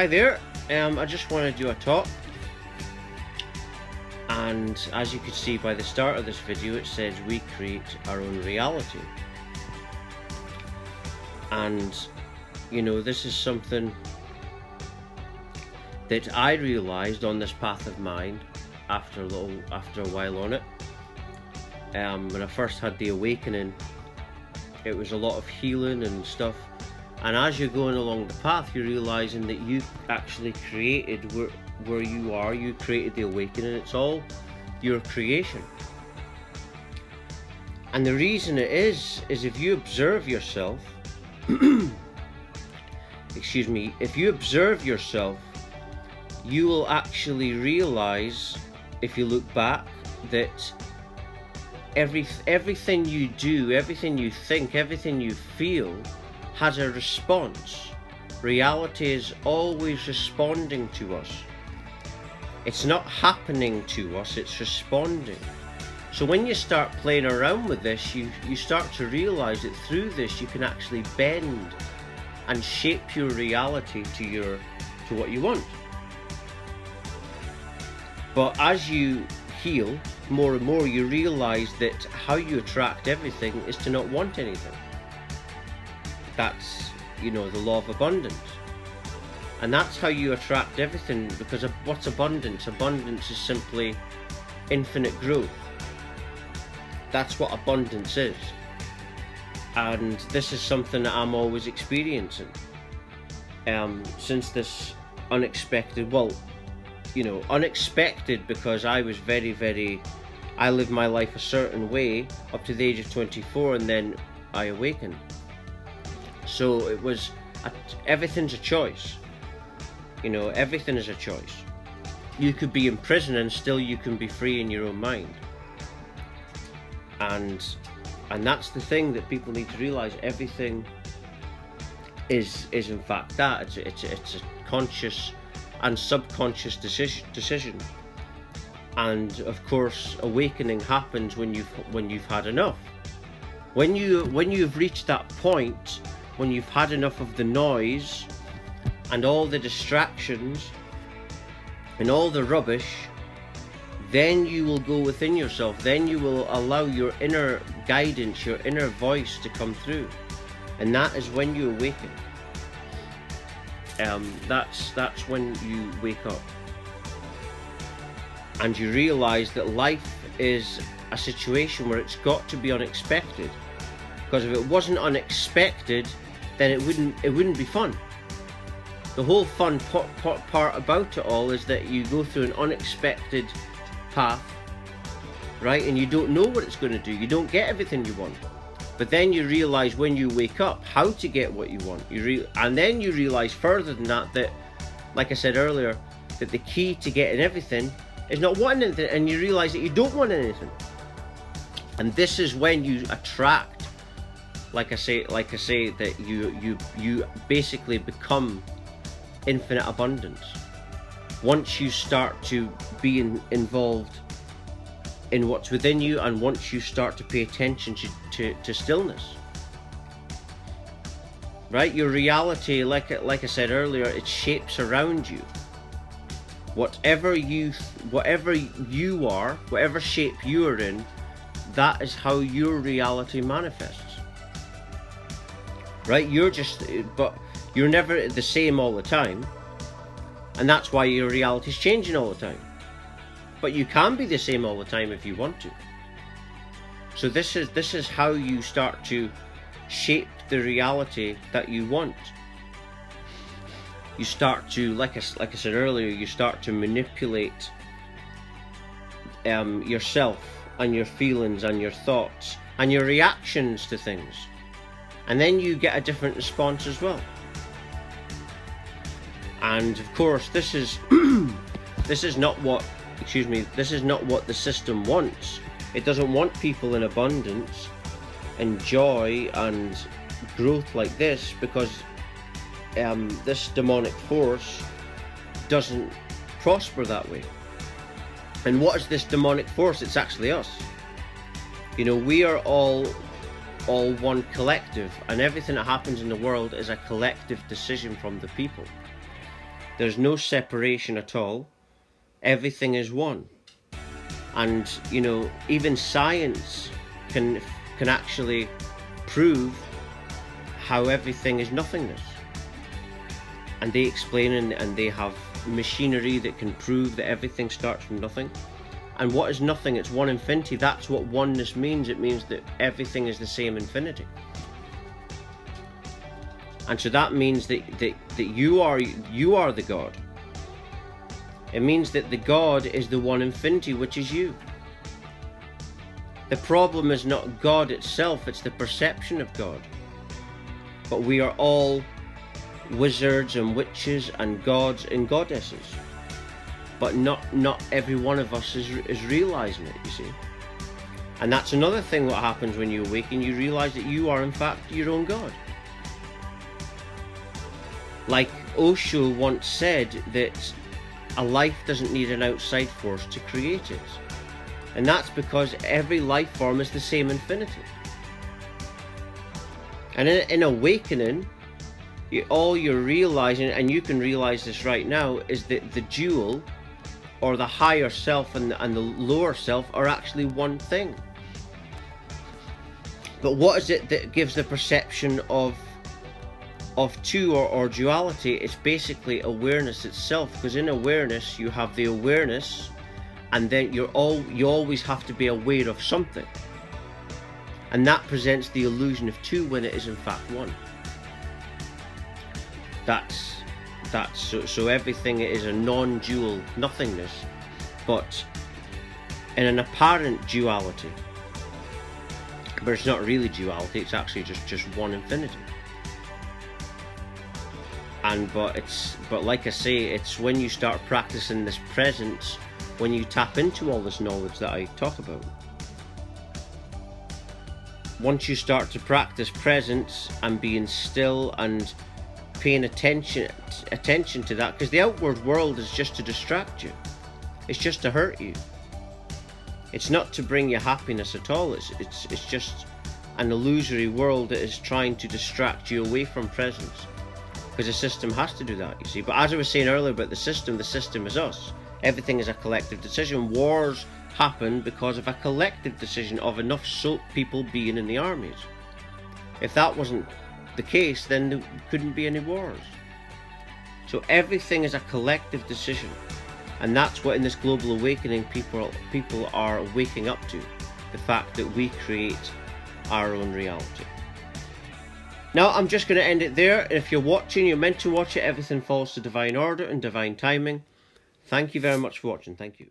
Hi there, I just want to do a talk, and as you can see by the start of this video, it says we create our own reality. And you know, this is something that I realized on this path of mine after a while on it. When I first had the awakening, it was a lot of healing and stuff. And as you're going along the path, you're realizing that you actually created where you are. You created the awakening. It's all your creation. And the reason it is if you observe yourself, if you observe yourself, you will actually realize, if you look back, that everything you do, everything you think, everything you feel has a response. Reality is always responding to us. It's not happening to us, it's responding. So when you start playing around with this, you start to realize that through this you can actually bend and shape your reality to what you want. But as you heal more and more, you realize that how you attract everything is to not want anything. That's, you know, the law of abundance. And that's how you attract everything, because what's abundance? Abundance is simply infinite growth. That's what abundance is. And this is something that I'm always experiencing. Since this unexpected, unexpected, because I was I lived my life a certain way up to the age of 24, and then I awakened. So it was, everything's a choice. You know, everything is a choice. You could be in prison and still you can be free in your own mind. And that's the thing that people need to realize. Everything is in fact that. It's a conscious and subconscious decision. And of course, awakening happens when you've had enough. When you've reached that point, when you've had enough of the noise and all the distractions and all the rubbish, then you will go within yourself. Then you will allow your inner guidance, your inner voice to come through. And that is when you awaken. That's when you wake up. And you realize that life is a situation where it's got to be unexpected. Because if it wasn't unexpected, then it wouldn't be fun. The whole fun part about it all is that you go through an unexpected path, right? And you don't know what it's going to do. You don't get everything you want. But then you realize when you wake up how to get what you want. And then you realize further than that, like I said earlier, that the key to getting everything is not wanting anything, and you realize that you don't want anything. And this is when you attract, like I say, that you basically become infinite abundance. Once you start to be involved in what's within you, and once you start to pay attention to stillness, right? Your reality, like I said earlier, it shapes around you. Whatever you are, whatever shape you are in, that is how your reality manifests. Right? But you're never the same all the time, and that's why your reality is changing all the time. But you can be the same all the time if you want to. So this is how you start to shape the reality that you want. You start to, like I said earlier, you start to manipulate yourself and your feelings and your thoughts and your reactions to things, and then you get a different response as well. And of course, this is not what the system wants. It doesn't want people in abundance and joy and growth like this, because this demonic force doesn't prosper that way. And what is this demonic force? It's actually us. You know, we are all one collective, and everything that happens in the world is a collective decision from the people. There's no separation at all. Everything is one. And, you know, even science can actually prove how everything is nothingness. And they explain, and they have machinery that can prove that everything starts from nothing. And what is nothing? It's one infinity. That's what oneness means. It means that everything is the same infinity. And so that means that you are the God. It means that the God is the one infinity, which is you. The problem is not God itself, it's the perception of God. But we are all wizards and witches and gods and goddesses. But not every one of us is realizing it, you see. And that's another thing what happens when you awaken. You realize that you are in fact your own God. Like Osho once said, that a life doesn't need an outside force to create it. And that's because every life form is the same infinity. And in awakening, all you're realizing, and you can realize this right now, is that the dual, or the higher self and the lower self, are actually one thing. But what is it that gives the perception of two or duality? It's basically awareness itself, because in awareness you have the awareness, and then you always have to be aware of something, and that presents the illusion of two when it is in fact one. That's so everything is a non-dual nothingness, but in an apparent duality, but it's not really duality. It's actually just one infinity. But like I say, it's when you start practicing this presence, when you tap into all this knowledge that I talk about. Once you start to practice presence and being still and paying attention to that, because the outward world is just to distract you. It's just to hurt you. It's not to bring you happiness at all. It's just an illusory world that is trying to distract you away from presence. Because the system has to do that, you see. But as I was saying earlier about the system is us. Everything is a collective decision. Wars happen because of a collective decision of enough people being in the armies. If that wasn't the case, then there couldn't be any wars. So everything is a collective decision. And that's what in this global awakening people are waking up to. The fact that we create our own reality. Now I'm just going to end it there. If you're watching, you're meant to watch it. Everything falls to divine order and divine timing. Thank you very much for watching. Thank you.